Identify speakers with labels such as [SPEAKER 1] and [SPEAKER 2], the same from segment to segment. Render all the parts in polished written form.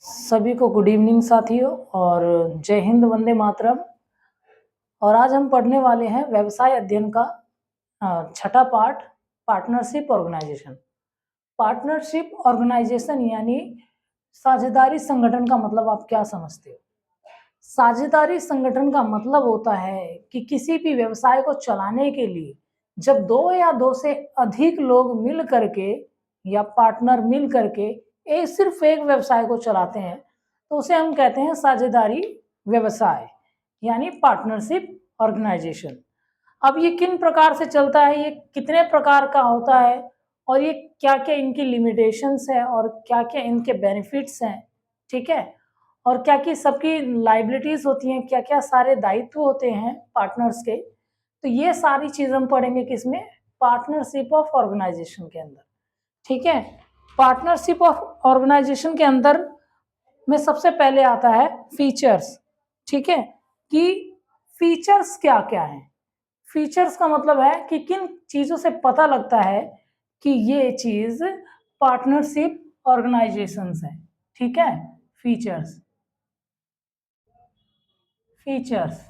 [SPEAKER 1] सभी को good evening साथियों और जय हिंद वंदे मातरम। और आज हम पढ़ने वाले हैं व्यवसाय अध्ययन का छठा part, partnership organisation. Partnership organisation यानी साझेदारी संगठन का मतलब आप क्या समझते हो? साझेदारी संगठन का मतलब होता है कि किसी भी व्यवसाय को चलाने के लिए जब दो या दो से अधिक लोग मिल करके या पार्टनर मिल करके सिर्फ एक व्यवसाय को चलाते हैं तो उसे हम कहते हैं साझेदारी व्यवसाय यानी पार्टनरशिप ऑर्गेनाइजेशन। अब ये किन प्रकार से चलता है, ये कितने प्रकार का होता है और ये क्या क्या इनकी लिमिटेशंस है और क्या क्या इनके बेनिफिट्स हैं, ठीक है, और क्या क्या सबकी लाइबिलिटीज होती हैं, क्या क्या सारे दायित्व होते हैं पार्टनर्स के। तो ये सारी चीज हम पढ़ेंगे किसमें? पार्टनरशिप ऑफ ऑर्गेनाइजेशन के अंदर, ठीक है। पार्टनरशिप ऑफ ऑर्गेनाइजेशन के अंदर में सबसे पहले आता है फीचर्स, ठीक है, कि फीचर्स क्या क्या हैं। फीचर्स का मतलब है कि किन चीजों से पता लगता है कि ये चीज पार्टनरशिप ऑर्गेनाइजेशंस है, ठीक है। फीचर्स, फीचर्स,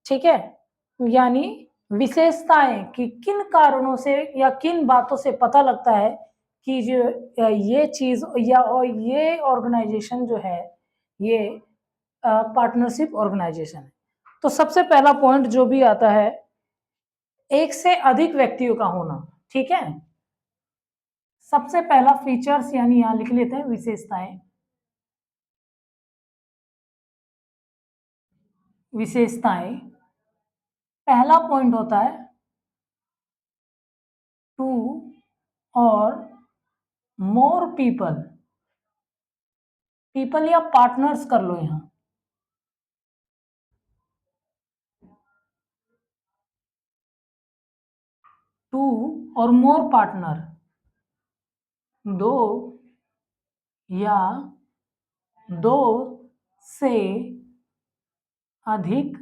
[SPEAKER 1] ठीक है, यानी विशेषताएं कि किन कारणों से या किन बातों से पता लगता है कि जो ये चीज या और ये ऑर्गेनाइजेशन जो है ये पार्टनरशिप ऑर्गेनाइजेशन है। तो सबसे पहला पॉइंट जो भी आता है, एक से अधिक व्यक्तियों का होना, ठीक है। सबसे पहला फीचर्स यानी यहां लिख लेते हैं विशेषताएं, विशेषताएं। पहला पॉइंट होता है टू और मोर पीपल, पीपल या पार्टनर्स कर लो यहां, टू और मोर पार्टनर, दो या दो से अधिक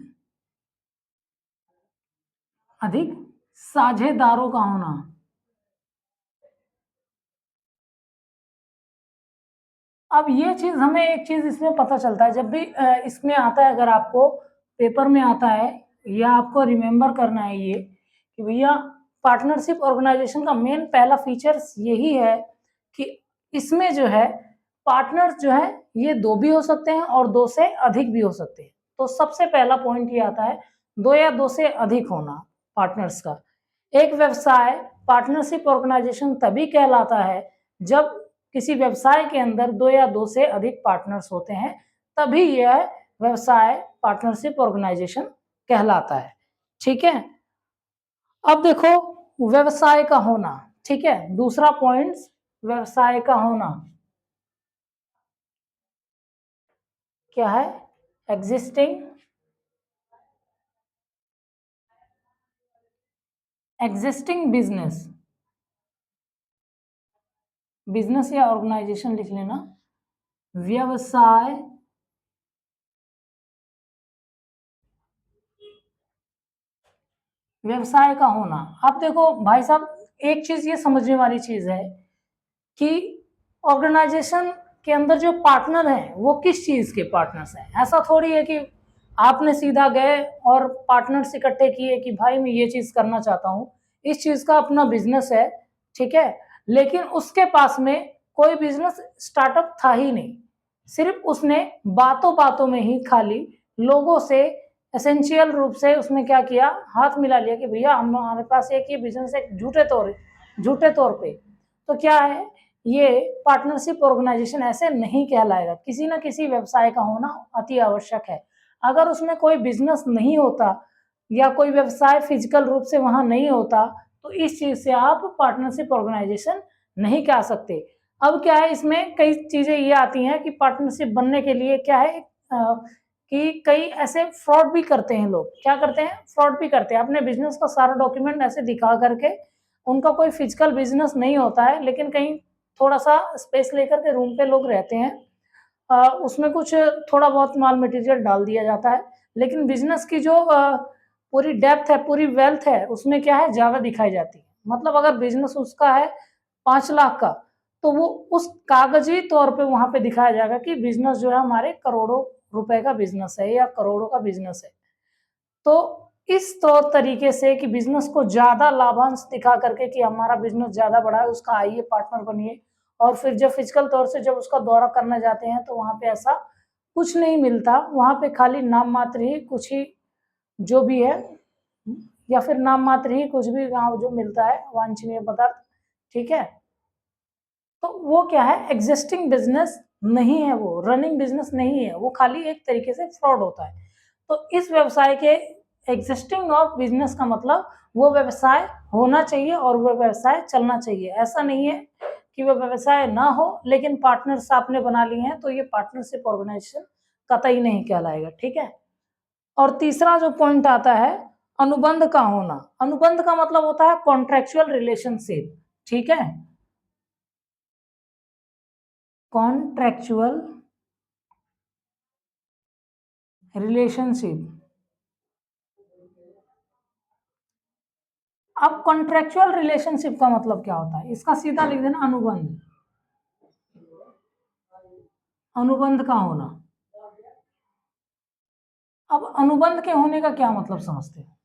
[SPEAKER 1] अधिक साझेदारों का होना। अब ये चीज हमें एक चीज इसमें पता चलता है, जब भी इसमें आता है, अगर आपको पेपर में आता है या आपको रिमेम्बर करना है ये कि भैया पार्टनरशिप ऑर्गेनाइजेशन का मेन पहला फीचर्स यही है कि इसमें जो है पार्टनर्स जो है ये दो भी हो सकते हैं और दो से अधिक भी हो सकते हैं। तो सबसे पहला पॉइंट ये आता है दो या दो से अधिक होना पार्टनर्स का। एक व्यवसाय पार्टनरशिप ऑर्गेनाइजेशन तभी कहलाता है जब किसी व्यवसाय के अंदर दो या दो से अधिक पार्टनर्स होते हैं, तभी यह व्यवसाय पार्टनरशिप ऑर्गेनाइजेशन कहलाता है, ठीक है। अब देखो व्यवसाय का होना, ठीक है, दूसरा पॉइंट व्यवसाय का होना क्या है? एग्जिस्टिंग, एग्जिस्टिंग बिजनेस, बिजनेस या ऑर्गेनाइजेशन लिख लेना, व्यवसाय व्यवसाय का होना। अब देखो भाई साहब, एक चीज ये समझने वाली चीज है कि ऑर्गेनाइजेशन के अंदर जो पार्टनर हैं वो किस चीज के पार्टनर्स हैं। ऐसा थोड़ी है कि आपने सीधा गए और पार्टनर्स इकट्ठे किए कि भाई मैं ये चीज करना चाहता हूँ, इस चीज का अपना बिजनेस है, ठीक है, लेकिन उसके पास में कोई बिजनेस स्टार्टअप था ही नहीं। सिर्फ उसने बातों बातों में ही खाली लोगों से एसेंशियल रूप से उसने क्या किया, हाथ मिला लिया कि भैया हमारे पास एक ये बिजनेस है, झूठे तौर पे। तो क्या है, ये पार्टनरशिप ऑर्गेनाइजेशन ऐसे नहीं कहलाएगा। किसी ना किसी व्यवसाय का होना अति आवश्यक है। अगर उसमें कोई बिजनेस नहीं होता या कोई व्यवसाय फिजिकल रूप से वहां नहीं होता तो इस चीज से आप पार्टनरशिप ऑर्गेनाइजेशन नहीं कह सकते। अब क्या है, इसमें कई चीजें ये आती हैं कि पार्टनरशिप बनने के लिए क्या है कि कई ऐसे फ्रॉड भी करते हैं लोग। क्या करते हैं? फ्रॉड भी करते हैं। अपने बिजनेस का सारा डॉक्यूमेंट ऐसे दिखा करके, उनका कोई फिजिकल बिजनेस नहीं होता है लेकिन कहीं थोड़ा सा स्पेस लेकर के रूम पे लोग रहते हैं, उसमें कुछ थोड़ा बहुत माल मटेरियल डाल दिया जाता है, लेकिन बिजनेस की जो पूरी डेप्थ है, पूरी वेल्थ है, उसमें क्या है, ज्यादा दिखाई जाती है। मतलब अगर बिजनेस उसका है 5 लाख का तो वो उस कागजी तौर पे वहां पे दिखाया जाएगा कि बिजनेस जो है हमारे करोड़ों रुपए का बिजनेस है या करोड़ों का बिजनेस है। तो इस तौर तरीके से कि बिजनेस को ज्यादा लाभांश दिखा करके कि हमारा बिजनेस ज्यादा बढ़ा है, उसका आइए पार्टनर बनिए, और फिर जब फिजिकल तौर से जब उसका दौरा करने जाते हैं तो वहां पे ऐसा कुछ नहीं मिलता, वहां पे खाली नाम मात्र ही कुछ ही जो भी है, या फिर नाम मात्र ही कुछ भी वहां जो मिलता है वांछनीय पदार्थ, ठीक है। तो वो क्या है, एग्जिस्टिंग बिजनेस नहीं है, वो रनिंग बिजनेस नहीं है, वो खाली एक तरीके से फ्रॉड होता है। तो इस व्यवसाय के एग्जिस्टिंग ऑफ बिजनेस का मतलब वो व्यवसाय होना चाहिए और वो व्यवसाय चलना चाहिए। ऐसा नहीं है कि वो व्यवसाय ना हो लेकिन पार्टनर्स आपने बना लिए हैं तो ये पार्टनरशिप ऑर्गेनाइजेशन कतई नहीं कहलाएगा, ठीक है। और तीसरा जो पॉइंट आता है अनुबंध का होना। अनुबंध का मतलब होता है कॉन्ट्रेक्चुअल रिलेशनशिप, ठीक है। Contractual relationship. अब कॉन्ट्रेक्चुअल रिलेशनशिप का मतलब क्या होता है, इसका सीधा लिख देना अनुबंध। अनुबंध का होना। अब अनुबंध के होने का क्या मतलब समझते हैं।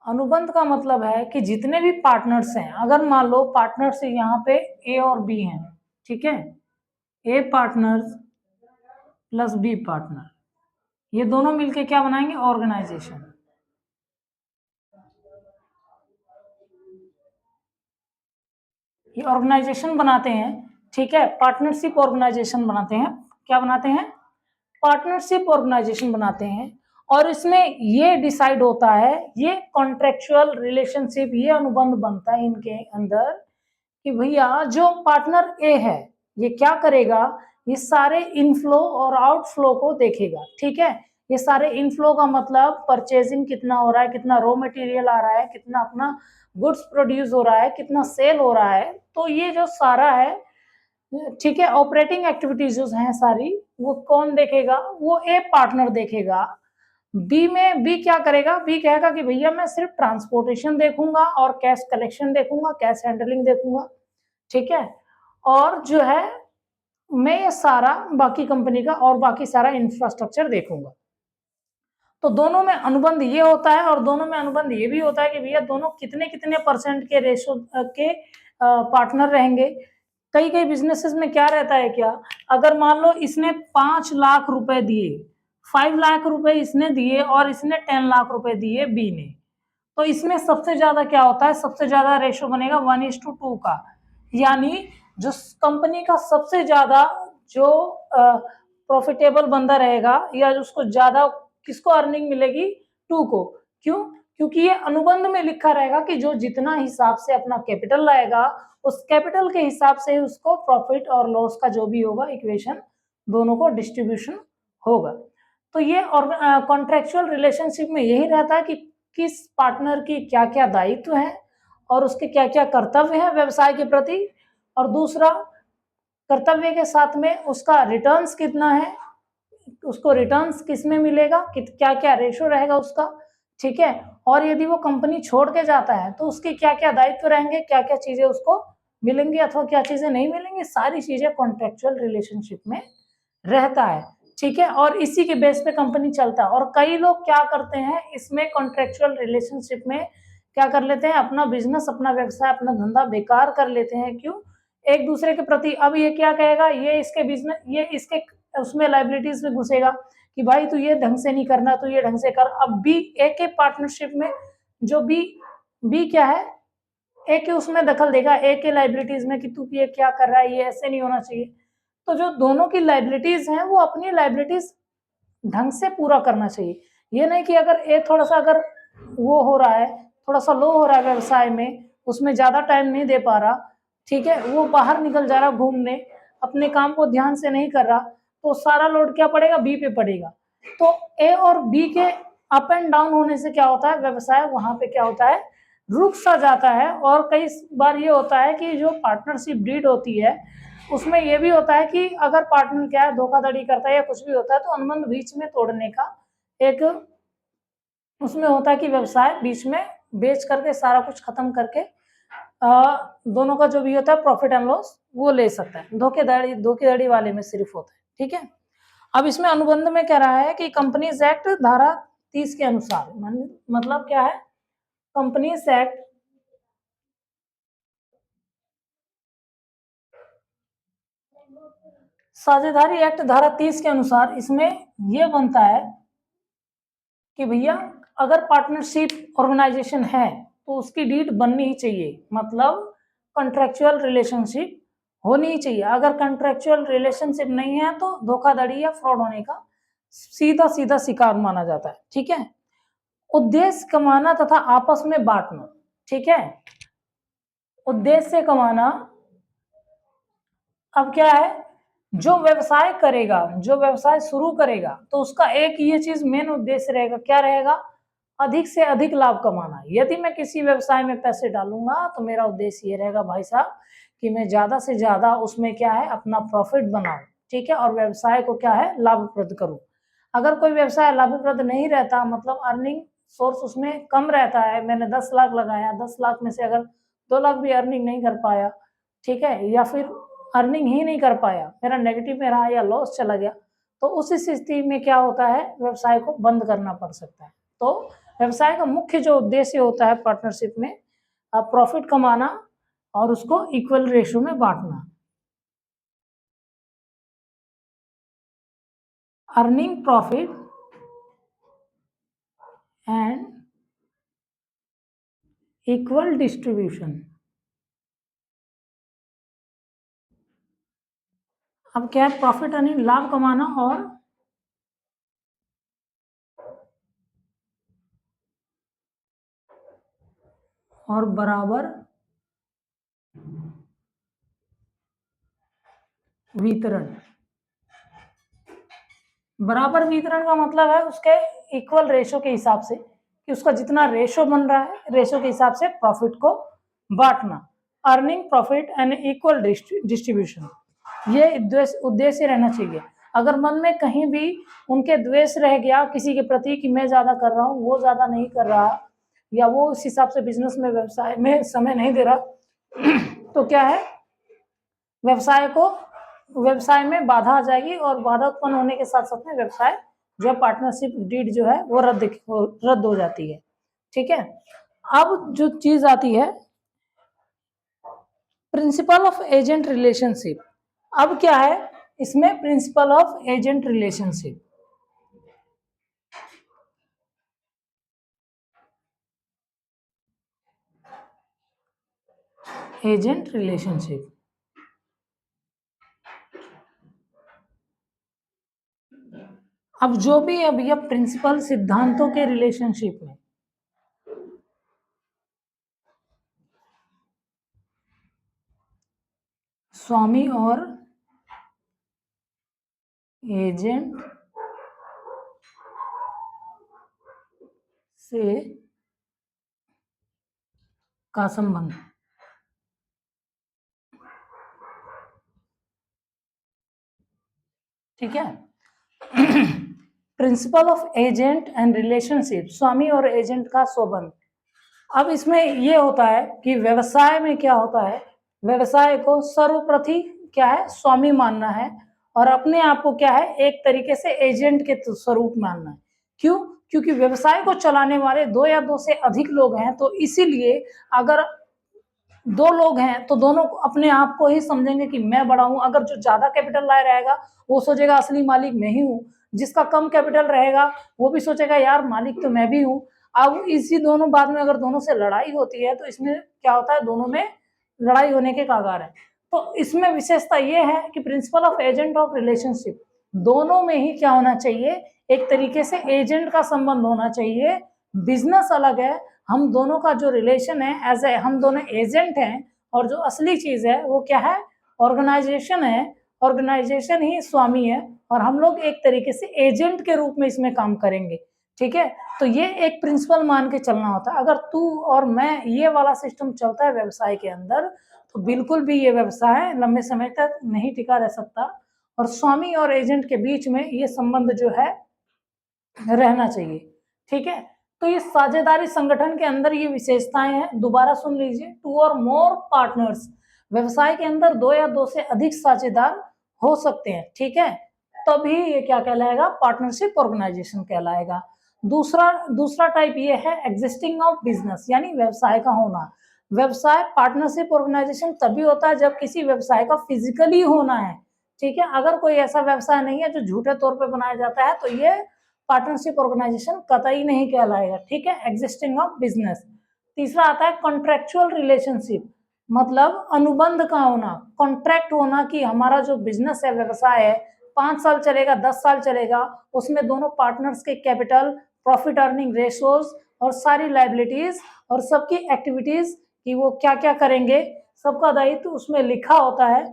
[SPEAKER 1] अनुबंध का मतलब है कि जितने भी पार्टनर्स हैं, अगर मान लो पार्टनर्स यहाँ पे ए और बी हैं, ठीक है, ए पार्टनर्स प्लस बी पार्टनर, ये दोनों मिलके क्या बनाएंगे, ऑर्गेनाइजेशन। ये ऑर्गेनाइजेशन बनाते हैं, ठीक है, पार्टनरशिप ऑर्गेनाइजेशन बनाते हैं। क्या बनाते हैं, पार्टनरशिप ऑर्गेनाइजेशन बनाते हैं। और इसमें ये डिसाइड होता है, ये कॉन्ट्रेक्चुअल रिलेशनशिप, ये अनुबंध बनता है इनके अंदर कि भैया जो पार्टनर ए है ये क्या करेगा, ये सारे इनफ्लो और आउटफ्लो को देखेगा, ठीक है। ये सारे इनफ्लो का मतलब परचेजिंग कितना हो रहा है, कितना रॉ मटेरियल आ रहा है, कितना अपना गुड्स प्रोड्यूस हो रहा है, कितना सेल हो रहा है, तो ये जो सारा है, ठीक है, ऑपरेटिंग एक्टिविटीज जो हैं सारी, वो कौन देखेगा, वो ए पार्टनर देखेगा। बी में बी क्या करेगा, बी कहेगा कि भैया मैं सिर्फ ट्रांसपोर्टेशन देखूंगा और कैश कलेक्शन देखूंगा, कैश हैंडलिंग देखूंगा, ठीक है, और जो है मैं ये सारा बाकी कंपनी का और बाकी सारा इंफ्रास्ट्रक्चर देखूंगा। तो दोनों में अनुबंध ये होता है और दोनों में अनुबंध ये भी होता है कि भैया दोनों कितने कितने परसेंट के रेशो के पार्टनर रहेंगे। कई कई बिजनेसेस में क्या रहता है, क्या अगर मान लो इसने 5 लाख रुपए दिए, 5 लाख रुपए इसने दिए और इसने 10 लाख रुपए दिए बी ने, तो इसमें सबसे ज्यादा क्या होता है, सबसे ज्यादा रेशो बनेगा 1:2 का। यानी जो कंपनी का सबसे ज्यादा जो प्रॉफिटेबल बंदा रहेगा या उसको ज्यादा किसको अर्निंग मिलेगी, टू को। क्यों, क्योंकि ये अनुबंध में लिखा रहेगा कि जो जितना हिसाब से अपना कैपिटल लाएगा उस कैपिटल के हिसाब से उसको प्रॉफिट और लॉस का जो भी होगा इक्वेशन दोनों को डिस्ट्रीब्यूशन होगा। तो ये और कॉन्ट्रेक्चुअल रिलेशनशिप में यही रहता है कि किस पार्टनर की क्या क्या दायित्व है और उसके क्या क्या कर्तव्य है व्यवसाय के प्रति, और दूसरा कर्तव्य के साथ में उसका रिटर्न्स कितना है, उसको रिटर्न्स किस में मिलेगा, क्या क्या रेशो रहेगा उसका, ठीक है, और यदि वो कंपनी छोड़ के जाता है तो उसके क्या क्या दायित्व रहेंगे, क्या क्या चीजें उसको मिलेंगी अथवा क्या चीजें नहीं मिलेंगी, सारी चीजें कॉन्ट्रेक्चुअल रिलेशनशिप में रहता है, ठीक है। और इसी के बेस पे कंपनी चलता है। और कई लोग क्या करते हैं इसमें कॉन्ट्रेक्चुअल रिलेशनशिप में क्या कर लेते हैं, अपना बिजनेस, अपना व्यवसाय, अपना धंधा बेकार कर लेते हैं। क्यों, एक दूसरे के प्रति, अब ये क्या कहेगा, ये इसके बिजनेस, ये इसके उसमें लाइबिलिटीज में घुसेगा कि भाई तू ये ढंग से नहीं करना, तू ये ढंग से कर। अब बी ए के पार्टनरशिप में जो बी बी क्या है, ए के उसमें दखल देगा, ए के लाइबिलिटीज में कि तू ये क्या कर रहा है, ये ऐसे नहीं होना चाहिए। तो जो दोनों की लाइबिलिटीज हैं वो अपनी लाइबिलिटीज ढंग से पूरा करना चाहिए। ये नहीं कि अगर ए थोड़ा सा अगर वो हो रहा है, थोड़ा सा लो हो रहा है व्यवसाय में, उसमें ज्यादा टाइम नहीं दे पा रहा, ठीक है, वो बाहर निकल जा रहा घूमने, अपने काम को ध्यान से नहीं कर रहा, तो सारा लोड क्या पड़ेगा, बी पे पड़ेगा। तो ए और बी के अप एंड डाउन होने से क्या होता है, व्यवसाय वहां पे क्या होता है, रुक सा जाता है। और कई बार ये होता है कि जो पार्टनरशिप डीड होती है उसमें ये भी होता है कि अगर पार्टनर क्या है धोखाधड़ी करता है या कुछ भी होता है तो अनुबंध बीच में तोड़ने का एक उसमें होता है कि व्यवसाय बीच में बेच करके सारा कुछ खत्म करके दोनों का जो भी होता है प्रॉफिट एंड लॉस वो ले सकता है, धोखेधड़ी वाले में सिर्फ होता है, ठीक है। अब इसमें अनुबंध में कह रहा है कि कंपनीज एक्ट धारा 30 के अनुसार, मतलब क्या है, कंपनीज एक्ट साझेदारी एक्ट धारा 30 के अनुसार इसमें यह बनता है कि भैया अगर पार्टनरशिप ऑर्गेनाइजेशन है तो उसकी डीड बननी ही चाहिए, मतलब कॉन्ट्रेक्चुअल रिलेशनशिप होनी ही चाहिए। अगर कॉन्ट्रेक्चुअल रिलेशनशिप नहीं है तो धोखाधड़ी या फ्रॉड होने का सीधा सीधा शिकार माना जाता है, ठीक है। उद्देश्य कमाना तथा आपस में बांटना, ठीक है, उद्देश्य कमाना। अब क्या है, जो व्यवसाय करेगा, जो व्यवसाय शुरू करेगा तो उसका एक ये चीज मेन उद्देश्य रहेगा, क्या रहेगा, अधिक से अधिक लाभ कमाना। यदि मैं किसी व्यवसाय में पैसे डालूंगा तो मेरा उद्देश्य ये रहेगा भाई साहब कि मैं ज्यादा से ज्यादा उसमें क्या है अपना प्रॉफिट बनाऊं, ठीक है, और व्यवसाय को क्या है लाभप्रद करूं। अगर कोई व्यवसाय लाभप्रद नहीं रहता, मतलब अर्निंग सोर्स उसमें कम रहता है, मैंने 10 लाख लगाया, 10 लाख में से अगर 2 लाख भी अर्निंग नहीं कर पाया, ठीक है, या फिर अर्निंग ही नहीं कर पाया, मेरा नेगेटिव में रहा या लॉस चला गया, तो उस स्थिति में क्या होता है, व्यवसाय को बंद करना पड़ सकता है। तो व्यवसाय का मुख्य जो उद्देश्य होता है पार्टनरशिप में, प्रॉफिट कमाना और उसको इक्वल रेशियो में बांटना। Earning profit and equal distribution. अब क्या है, प्रॉफिट अर्निंग लाभ कमाना और बराबर वितरण। बराबर वितरण का मतलब है उसके इक्वल रेशो के हिसाब से, कि उसका जितना रेशो बन रहा है रेशो के हिसाब से प्रॉफिट को बांटना। Earning profit and equal distribution, ये उद्देश्य रहना चाहिए। अगर मन में कहीं भी उनके द्वेष रह गया किसी के प्रति कि मैं ज्यादा कर रहा हूँ वो ज्यादा नहीं कर रहा, या वो उस हिसाब से बिजनेस में व्यवसाय में समय नहीं दे रहा तो क्या है, व्यवसाय में बाधा आ जाएगी, और बाधा उत्पन्न होने के साथ साथ में व्यवसाय जो पार्टनरशिप डीड जो है वो रद्द हो जाती है, ठीक है। अब जो चीज आती है प्रिंसिपल ऑफ एजेंट रिलेशनशिप। अब क्या है इसमें principal of agent relationship, agent relationship. अब जो भी अब यह प्रिंसिपल सिद्धांतों के रिलेशनशिप में स्वामी और एजेंट से का संबंध, ठीक है। Principal of agent and relationship, स्वामी और एजेंट का संबंध। अब इसमें यह होता है कि व्यवसाय में क्या होता है, व्यवसाय को सर्वप्रथम क्या है स्वामी मानना है, और अपने आप को क्या है एक तरीके से एजेंट के स्वरूप मानना है। क्यों, क्योंकि व्यवसाय को चलाने वाले 2 या 2 से अधिक लोग हैं, तो इसीलिए अगर 2 लोग हैं तो दोनों अपने आप को ही समझेंगे कि मैं बड़ा हूं। अगर जो ज्यादा कैपिटल लाए रहेगा वो सोचेगा असली मालिक मैं ही हूं, जिसका कम कैपिटल रहेगा वो भी सोचेगा यार मालिक तो मैं भी हूं। अब इसी दोनों बाद में अगर दोनों से लड़ाई होती है तो इसमें क्या होता है, दोनों में लड़ाई होने के कगार है। तो इसमें विशेषता ये है कि principal of agent of relationship, दोनों में ही क्या होना चाहिए, एक तरीके से एजेंट का संबंध होना चाहिए। बिजनेस अलग है, हम दोनों का जो रिलेशन है एज ए हम दोनों एजेंट हैं, और जो असली चीज है वो क्या है, ऑर्गेनाइजेशन है, ऑर्गेनाइजेशन ही स्वामी है, और हम लोग एक तरीके से एजेंट के रूप में इसमें काम करेंगे, ठीक है। तो ये एक प्रिंसिपल मान के चलना होता है। अगर तू और मैं ये वाला सिस्टम चलता है व्यवसाय के अंदर तो बिल्कुल भी ये व्यवसाय लंबे समय तक नहीं टिका रह सकता, और स्वामी और एजेंट के बीच में ये संबंध जो है रहना चाहिए, ठीक है। तो ये साझेदारी संगठन के अंदर ये विशेषताएं हैं, दोबारा सुन लीजिए। 2 और मोर पार्टनर्स, व्यवसाय के अंदर 2 या 2 से अधिक साझेदार हो सकते हैं, ठीक है, तभी ये क्या कहलाएगा, पार्टनरशिप ऑर्गेनाइजेशन कहलाएगा। दूसरा टाइप ये है एग्जिस्टिंग ऑफ बिजनेस, यानी व्यवसाय का होना। व्यवसाय पार्टनरशिप ऑर्गेनाइजेशन तभी होता है जब किसी व्यवसाय का फिजिकली होना है, ठीक है। अगर कोई ऐसा व्यवसाय नहीं है जो झूठे तौर पे बनाया जाता है, तो ये पार्टनरशिप ऑर्गेनाइजेशन कतई नहीं कहलाएगा, ठीक है, एग्जिस्टिंग ऑफ बिजनेस। तीसरा आता है कॉन्ट्रेक्चुअल रिलेशनशिप, मतलब अनुबंध का होना, कॉन्ट्रैक्ट होना कि हमारा जो बिजनेस है, व्यवसाय है, 5 साल चलेगा, 10 साल चलेगा, उसमें दोनों पार्टनर्स के कैपिटल, प्रॉफिट अर्निंग रेशियोज और सारी लायबिलिटीज और सबकी एक्टिविटीज कि वो क्या क्या करेंगे, सबका दायित्व उसमें लिखा होता है,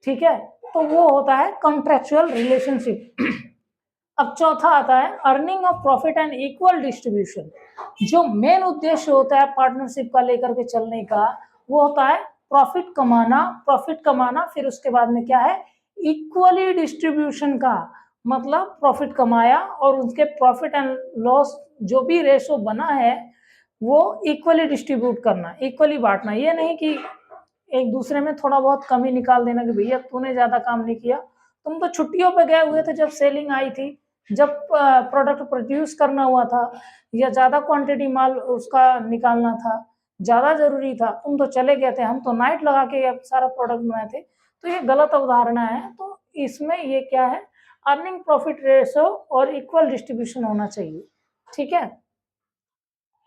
[SPEAKER 1] ठीक है, तो वो होता है कॉन्ट्रेक्चुअल रिलेशनशिप। अब चौथा आता है earning of profit and equal distribution. जो मेन उद्देश्य होता है पार्टनरशिप का लेकर के चलने का, वो होता है प्रॉफिट कमाना, फिर उसके बाद में क्या है, इक्वली डिस्ट्रीब्यूशन का, मतलब प्रॉफिट कमाया और उसके प्रॉफिट एंड लॉस जो भी रेशो बना है वो इक्वली डिस्ट्रीब्यूट करना, इक्वली बांटना। ये नहीं कि एक दूसरे में थोड़ा बहुत कमी निकाल देना कि भैया तूने ज्यादा काम नहीं किया, तुम तो छुट्टियों पे गए हुए थे जब सेलिंग आई थी, जब प्रोडक्ट प्रोड्यूस करना हुआ था या ज्यादा क्वांटिटी माल उसका निकालना था, ज्यादा जरूरी था, तुम तो चले गए थे, हम तो नाइट लगा के अब सारा प्रोडक्ट बनाए थे। तो ये गलत अवधारणा है। तो इसमें ये क्या है, अर्निंग प्रॉफिट रेशो और इक्वल डिस्ट्रीब्यूशन होना चाहिए, ठीक है।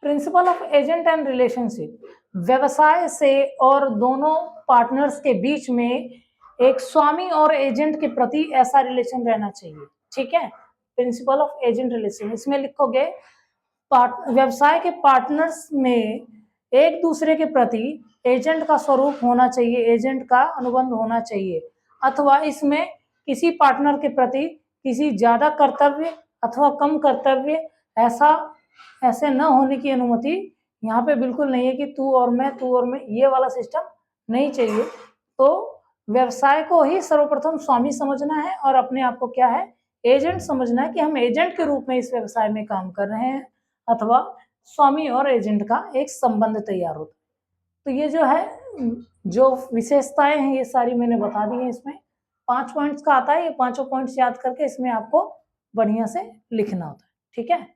[SPEAKER 1] Principal of agent and relationship, व्यवसाय से और दोनों पार्टनर्स के बीच में एक स्वामी और एजेंट के प्रति ऐसा रिलेशन रहना चाहिए, ठीक है। प्रिंसिपल ऑफ एजेंट रिलेशन, इसमें लिखोगे व्यवसाय के पार्टनर्स में एक दूसरे के प्रति एजेंट का स्वरूप होना चाहिए, एजेंट का अनुबंध होना चाहिए, अथवा इसमें किसी पार्टनर के प्रति किसी ज्यादा कर्तव्य अथवा कम कर्तव्य ऐसे न होने की अनुमति यहाँ पे बिल्कुल नहीं है कि तू और मैं, ये वाला सिस्टम नहीं चाहिए। तो व्यवसाय को ही सर्वप्रथम स्वामी समझना है और अपने आप को क्या है, एजेंट समझना है कि हम एजेंट के रूप में इस व्यवसाय में काम कर रहे हैं, अथवा स्वामी और एजेंट का एक संबंध तैयार होता है। तो ये जो है, जो विशेषताएं हैं ये सारी मैंने बता दी है। इसमें 5 पॉइंट्स का आता है, ये 5 पॉइंट्स याद करके इसमें आपको बढ़िया से लिखना होता है, ठीक है।